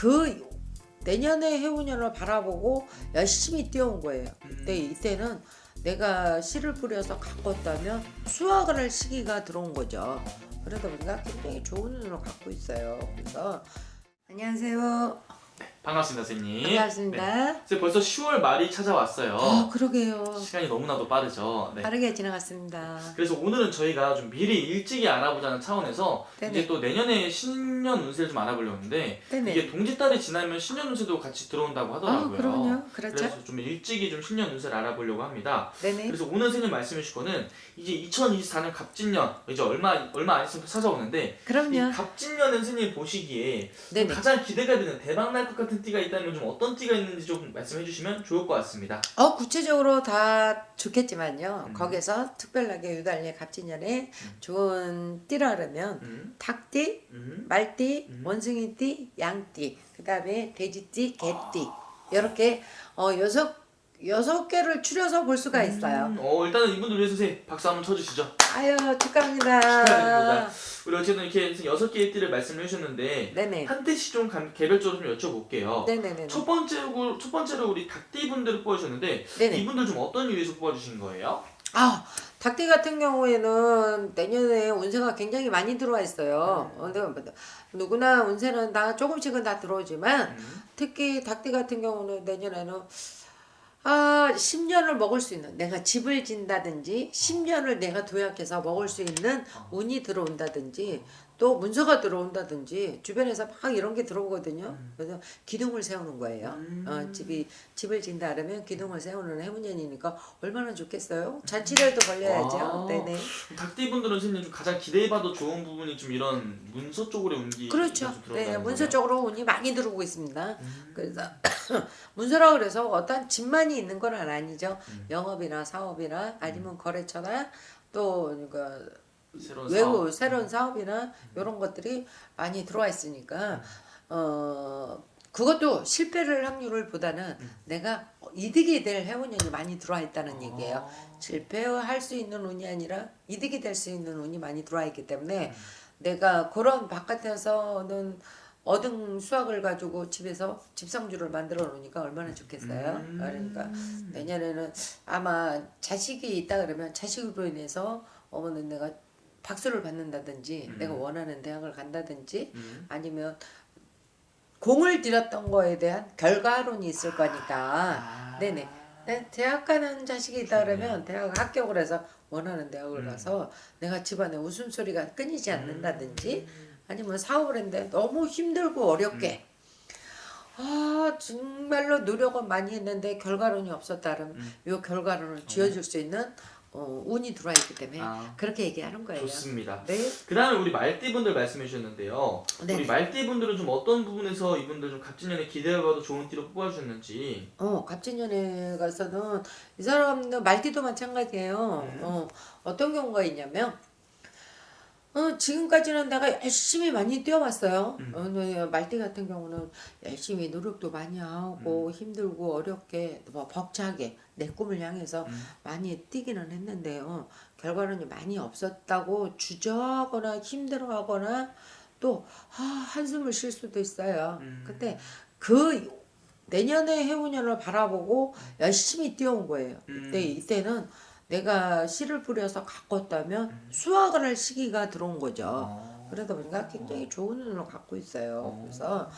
그 내년에 해운년을 바라보고 열심히 뛰어온 거예요. 근데 이때는 내가 씨를 뿌려서 가꿨다면 수확을 할 시기가 들어온 거죠. 그러다 보니까 굉장히 좋은 운을 갖고 있어요. 그래서 안녕하세요. 반갑습니다, 선생님. 반갑습니다. 네. 선생님, 벌써 10월 말이 찾아왔어요. 그러게요. 시간이 너무나도 빠르죠. 네. 빠르게 지나갔습니다. 그래서 오늘은 저희가 좀 미리 일찍이 알아보자는 차원에서 네네. 이제 또 내년에 신년 운세를 좀 알아보려고 하는데 네네. 이게 동짓달이 지나면 신년 운세도 같이 들어온다고 하더라고요. 그럼요. 그렇죠. 그래서 좀 일찍이 좀 신년 운세를 알아보려고 합니다. 네네. 그래서 오늘 선생님 말씀해 주실 거는 이제 2024년 갑진년 이제 얼마 안 있으면 찾아오는데 이 그럼요. 갑진년은 선생님 보시기에 네네. 가장 기대가 되는 대박 날 것 같은 띠가 있다면 좀 어떤 띠가 있는지 좀 말씀해 주시면 좋을 것 같습니다. 구체적으로 다 좋겠지만요. 거기서 특별하게 유달리 갑진년에 좋은 띠라 그러면 닭띠, 말띠, 원숭이띠, 양띠, 그 다음에 돼지띠, 개띠 이렇게 여섯 개를 추려서 볼 수가 있어요. 일단은 이분들 위해서 선생님 박수 한번 쳐주시죠. 아유 축하합니다. 축하드립니다. 우리 어쨌든 이렇게 6개의 띠를 말씀을 해주셨는데 네네. 한 띠씩 좀 개별적으로 좀 여쭤볼게요. 네네네. 첫 번째로 우리 닭띠 분들을 뽑아주셨는데 네네. 이분들 좀 어떤 이유에서 뽑아주신 거예요? 닭띠 같은 경우에는 내년에 운세가 굉장히 많이 들어와 있어요. 근데 누구나 운세는 다 조금씩은 다 들어오지만 특히 닭띠 같은 경우는 내년에는 10년을 먹을 수 있는, 내가 집을 진다든지 10년을 내가 도약해서 먹을 수 있는 운이 들어온다든지 또 문서가 들어온다든지 주변에서 막 이런 게 들어오거든요. 그래서 기둥을 세우는 거예요. 집을 진다 그러면 기둥을 세우는 해운년이니까 얼마나 좋겠어요. 잔치라도 벌려야죠. 네네. 닭띠 분들은 선생님 좀 가장 기대해봐도 좋은 부분이 좀 이런 문서 쪽으로의 운기 그렇죠. 좀 네, 들어가는 문서 거예요? 쪽으로 운이 많이 들어오고 있습니다. 그래서 문서라 그래서 어떤 집만이 있는 건 아니죠. 영업이나 사업이나 아니면 거래처나 또 그러니까 새로운 사업이나 이런 것들이 많이 들어와 있으니까 그것도 실패를 확률을 보다는 내가 이득이 될 해운년이 많이 들어와 있다는 얘기예요. 실패할 수 있는 운이 아니라 이득이 될 수 있는 운이 많이 들어와 있기 때문에 내가 그런 바깥에서는 얻은 수확을 가지고 집에서 집성주를 만들어 놓으니까 얼마나 좋겠어요. 그러니까 내년에는 아마 자식이 있다 그러면 자식으로 인해서 어머는 내가 박수를 받는다든지 내가 원하는 대학을 간다든지 아니면 공을 들였던 거에 대한 결과론이 있을 거니까 네네. 대학 가는 자식이 있다 그러면 대학 합격을 해서 원하는 대학을 가서 내가 집안에 웃음소리가 끊이지 않는다든지 아니면 사업을 했는데 너무 힘들고 어렵게 정말로 노력은 많이 했는데 결과론이 없었다 그러면 이 결과론을 쥐어줄 수 있는 운이 들어와 있기 때문에 그렇게 얘기하는 거예요. 좋습니다. 네. 그 다음에 우리 말띠 분들 말씀해 주셨는데요. 네. 우리 말띠 분들은 좀 어떤 부분에서 이분들 좀 갑진년에 기대해봐도 좋은 띠로 뽑아주셨는지. 갑진년에 가서는 이 사람도 말띠도 마찬가지예요. 어떤 경우가 있냐면 지금까지는 내가 열심히 많이 뛰어왔어요. 말띠 같은 경우는 열심히 노력도 많이 하고 힘들고 어렵게 뭐 벅차게 내 꿈을 향해서 많이 뛰기는 했는데요. 결과는 많이 없었다고 주저하거나 힘들어하거나 또 한숨을 쉴 수도 있어요. 근데 그 내년의 해운년을 바라보고 열심히 뛰어온 거예요. 이때는 내가 씨를 뿌려서 가꿨다면 수확을 할 시기가 들어온 거죠. 그러다 보니까 굉장히 좋은 운을 갖고 있어요. 그래서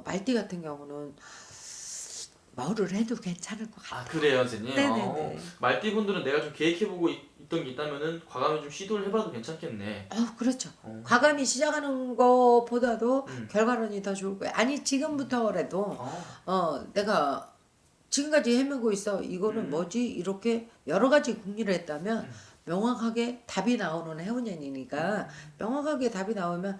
말띠 같은 경우는 뭐를 해도 괜찮을 것 같아요. 그래요, 선생님? 네네네. 말띠 분들은 내가 좀 계획해보고 있던 게 있다면은 과감히 좀 시도를 해봐도 괜찮겠네. 그렇죠. 과감히 시작하는 것보다도 결과론이 더 좋을 거예요. 아니 지금부터라도 내가 지금까지 헤매고 있어. 이거는 뭐지? 이렇게 여러 가지 궁리를 했다면 명확하게 답이 나오는 해운년이니까 명확하게 답이 나오면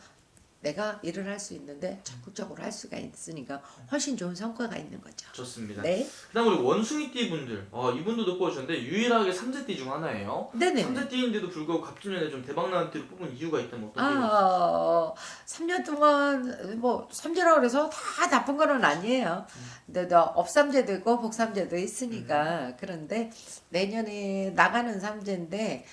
내가 일을 할 수 있는데 적극적으로 할 수가 있으니까 훨씬 좋은 성과가 있는 거죠. 좋습니다. 네. 그 다음 우리 원숭이띠 분들 이분들도 뽑아주셨는데 유일하게 삼재띠 중 하나예요. 네네. 삼재띠인데도 불구하고 갑진년에 좀 대박나는 띠로 뽑은 이유가 있다면 어떤 띠가 3년 동안 뭐 삼재라고 그래서 다 나쁜 거는 아니에요. 근데 업삼재도 있고 복삼재도 있으니까 그런데 내년에 나가는 삼재인데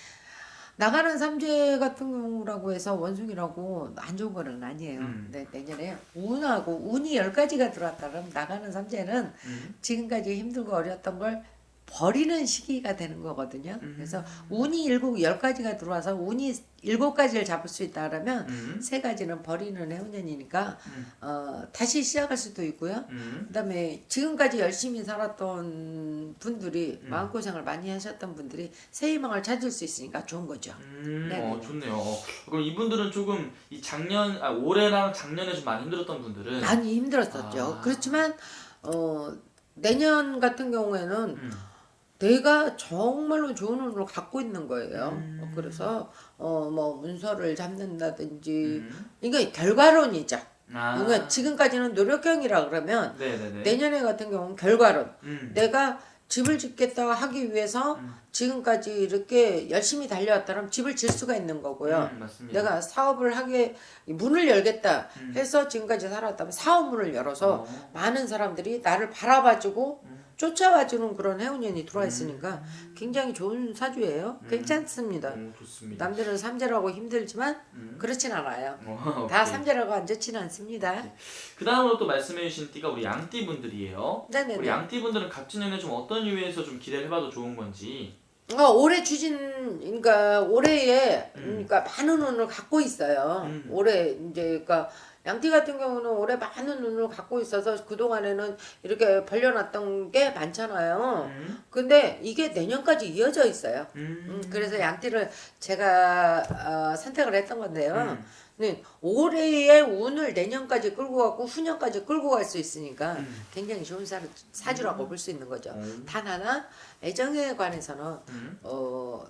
나가는 삼재 같은 경우라고 해서 원숭이라고 안 좋은 거는 아니에요. 근데 내년에 운이 10가지가 들어왔다 그러면 나가는 삼재는 지금까지 힘들고 어려웠던 걸 버리는 시기가 되는 거거든요. 그래서 운이 10가지가 들어와서 운이 7가지를 잡을 수 있다 그러면 3가지는 버리는 해운년이니까 다시 시작할 수도 있고요. 그다음에 지금까지 열심히 살았던 분들이 마음고생을 많이 하셨던 분들이 새 희망을 찾을 수 있으니까 좋은 거죠. 네네. 좋네요. 그럼 이분들은 조금 이 올해랑 작년에 좀 많이 힘들었던 분들은 많이 힘들었었죠. 그렇지만 내년 같은 경우에는 내가 정말로 좋은 운을 갖고 있는 거예요. 그래서 뭐 문서를 잡는다든지 이게 결과론이죠. 그러니까 지금까지는 노력형이라 그러면 네네네. 내년에 같은 경우는 결과론. 음. 내가 집을 짓겠다 하기 위해서 지금까지 이렇게 열심히 달려왔다면 집을 질 수가 있는 거고요. 맞습니다. 내가 사업을 하게 문을 열겠다 해서 지금까지 살았다면 사업 문을 열어서 많은 사람들이 나를 바라봐주고 쫓아와주는 그런 해운년이 들어와 있으니까 굉장히 좋은 사주예요. 괜찮습니다. 좋습니다. 남들은 삼재라고 힘들지만 그렇진 않아요. 다 오케이. 삼재라고 안 좋지는 않습니다. 그 다음으로 또 말씀해주신 띠가 우리 양띠 분들이에요. 네네네. 우리 양띠 분들은 갑진년에 좀 어떤 이유에서 좀 기대를 해봐도 좋은 건지. 올해 그러니까 올해에 그러니까 많은 운을 갖고 있어요. 올해 이제 그러니까 양띠 같은 경우는 올해 많은 운을 갖고 있어서 그 동안에는 이렇게 벌려놨던 게 많잖아요. 근데 이게 내년까지 이어져 있어요. 그래서 양띠를 제가 선택을 했던 건데요. 네, 올해의 운을 내년까지 끌고 가고 후년까지 끌고 갈 수 있으니까 굉장히 좋은 사주라고 볼 수 있는 거죠. 단 하나 애정에 관해서는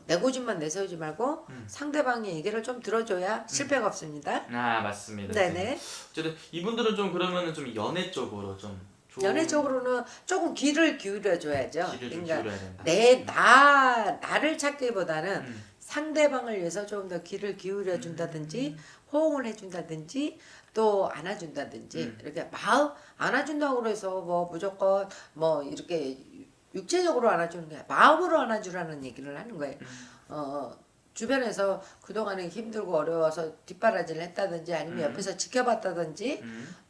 내 고집만 내세우지 말고 상대방의 얘기를 좀 들어줘야 실패가 없습니다. 맞습니다. 네네. 어쨌든 이분들은 좀 그러면은 좀 연애 쪽으로 좀 좋은 연애 쪽으로는 조금 귀를 기울여줘야죠. 길을 좀 그러니까 기울여야 된다. 나를 찾기보다는 상대방을 위해서 좀 더 귀를 기울여 준다든지 호응을 해준다든지 또 안아준다든지 이렇게 마음 안아준다고 그래서 뭐 무조건 뭐 이렇게 육체적으로 안아주는 게 아니라 마음으로 안아주라는 얘기를 하는 거예요. 주변에서 그동안에 힘들고 어려워서 뒷바라지를 했다든지 아니면 옆에서 지켜봤다든지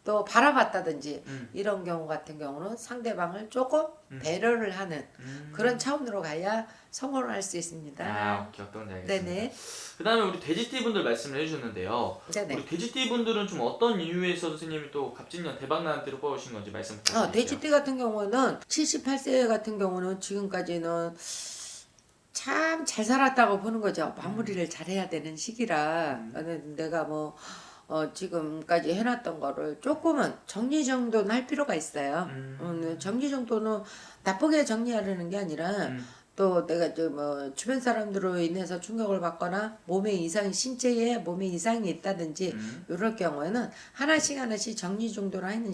또 바라봤다든지 이런 경우 같은 경우는 상대방을 조금 배려를 하는 그런 차원으로 가야 성공을 할 수 있습니다. 오케이. 어떤 건지 알겠습니다. 네네. 그 다음에 우리 돼지띠 분들 말씀을 해주셨는데요. 네네. 우리 돼지띠 분들은 좀 어떤 이유에서 선생님이 또 갑진년 대박나는 띠로 뽑으신 건지 말씀 부탁드릴게요. 돼지띠 같은 경우는 78세 같은 경우는 지금까지는 참 잘 살았다고 보는 거죠. 마무리를 잘해야 되는 시기라 내가 뭐 지금까지 해놨던 거를 조금은 정리정돈을 할 필요가 있어요. 정리정돈은 나쁘게 정리하려는 게 아니라 또 내가 뭐 주변 사람들로 인해서 충격을 받거나 신체에 몸에 이상이 있다든지 이럴 경우에는 하나씩 정리정돈을 하는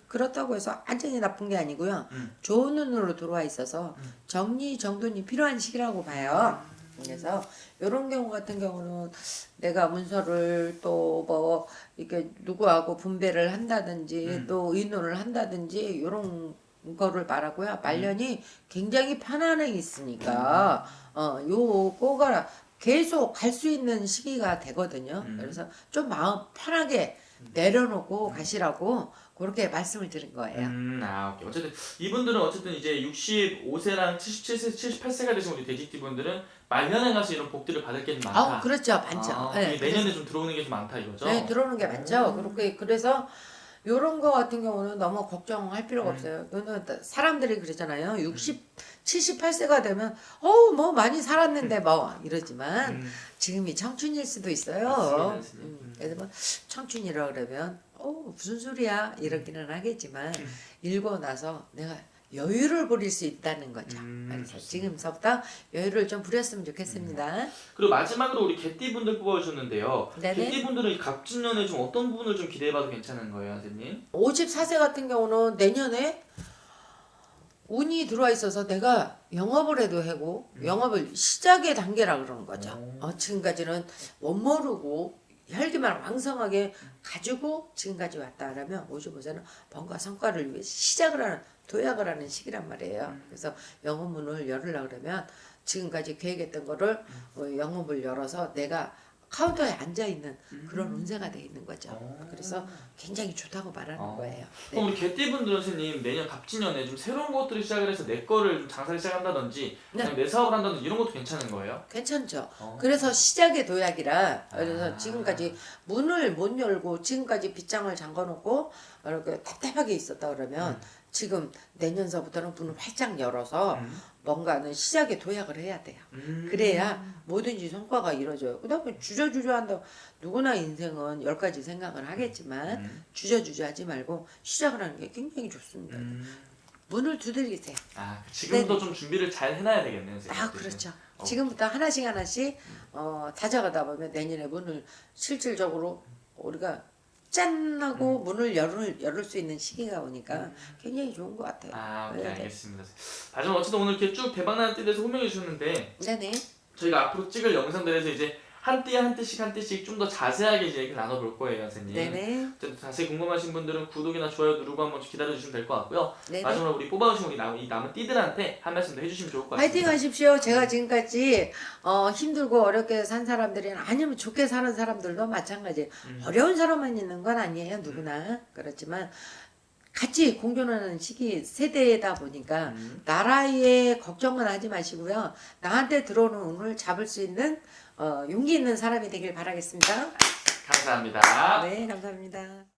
그렇다고 해서 완전히 나쁜 게 아니고요. 좋은 눈으로 들어와 있어서 정리정돈이 필요한 시기라고 봐요. 그래서 이런 경우 같은 경우는 내가 문서를 또 뭐 이렇게 누구하고 분배를 한다든지 또 의논을 한다든지 이런 거를 말하고요. 말년이 굉장히 편안해 있으니까 요거가 계속 갈 수 있는 시기가 되거든요. 그래서 좀 마음 편하게 내려놓고 가시라고 그렇게 말씀을 드린 거예요. 오케이. 어쨌든 이분들은 어쨌든 이제 65세랑 77세, 78세가 되신 우리 돼지띠 분들은 말년에 가서 이런 복들을 받을 게 좀 많다. 그렇죠. 많죠. 네, 내년에 좀 들어오는 게 좀 많다 이거죠? 네, 들어오는 게 많죠. 그래서 요런 거 같은 경우는 너무 걱정할 필요가 없어요. 이거는 사람들이 그러잖아요. 78세가 되면 뭐 많이 살았는데 뭐 이러지만 지금이 청춘일 수도 있어요. 맞습니다. 그래서 뭐 청춘이라 그러면 무슨 소리야 이러기는 하겠지만 읽고 나서 내가 여유를 부릴 수 있다는 거죠. 그래서 지금서부터 여유를 좀 부렸으면 좋겠습니다. 그리고 마지막으로 우리 개띠 분들 뽑아주셨는데요. 네네. 개띠 분들은 이 갑진년에 좀 어떤 부분을 좀 기대해봐도 괜찮은 거예요, 선생님? 54세 같은 경우는 내년에 운이 들어와 있어서 내가 영업을 해도 하고 영업을 시작의 단계라 그러는 거죠. 지금까지는 못 모르고 혈기만 왕성하게 가지고 지금까지 왔다 하면 55세는 뭔가 성과를 위해 시작을 하는 도약을 하는 시기란 말이에요. 그래서 영업문을 열으려고 그러면 지금까지 계획했던 거를 영업을 열어서 내가 카운터에 앉아 있는 그런 운세가 돼 있는 거죠. 그래서 굉장히 좋다고 말하는 거예요. 그럼 우리 개띠분들은 선생님 내년 갑진년에 좀 새로운 것들을 시작을 해서 내 거를 좀 장사를 시작한다든지 아니면 내 사업을 한다든지 이런 것도 괜찮은 거예요? 괜찮죠. 그래서 시작의 도약이라 그래서 지금까지 문을 못 열고 지금까지 빗장을 잠궈놓고 이렇게 답답하게 있었다 그러면 지금 내년서부터는 문을 활짝 열어서 뭔가는 시작의 도약을 해야 돼요. 그래야 뭐든지 성과가 이루어져요. 그 다음에 주저주저 한다고 누구나 인생은 10가지 생각을 하겠지만 주저주저 하지 말고 시작을 하는 게 굉장히 좋습니다. 문을 두들기세요. 지금부터 좀 준비를 잘 해놔야 되겠네요. 선생님. 그렇죠. 지금부터 하나씩 다져가다 보면 내년에 문을 실질적으로 우리가 짠 하고 문을 열을 수 있는 시기가 오니까 굉장히 좋은 것 같아요. 오케이, 알겠습니다. 하지만 어쨌든 오늘 이렇게 쭉 대박나는 띠에 대해서 설명해 주셨는데 네네. 저희가 앞으로 찍을 영상들에서 이제 한 띠에 한 띠씩 좀 더 자세하게 이제 얘기를 나눠볼 거예요, 선생님. 네네. 어쨌든 자세히 궁금하신 분들은 구독이나 좋아요 누르고 한번 기다려주시면 될 것 같고요. 네네. 마지막으로 우리 뽑아오신 우리 이 남은 띠들한테 한 말씀 더 해주시면 좋을 것 같습니다. 파이팅 하십시오. 제가 지금까지 힘들고 어렵게 산 사람들이나 아니면 좋게 사는 사람들도 마찬가지. 어려운 사람만 있는 건 아니에요. 누구나. 그렇지만 같이 공존하는 시기 세대다 보니까 나라에 걱정은 하지 마시고요. 나한테 들어오는 운을 잡을 수 있는 용기 있는 사람이 되길 바라겠습니다. 감사합니다. 네, 감사합니다.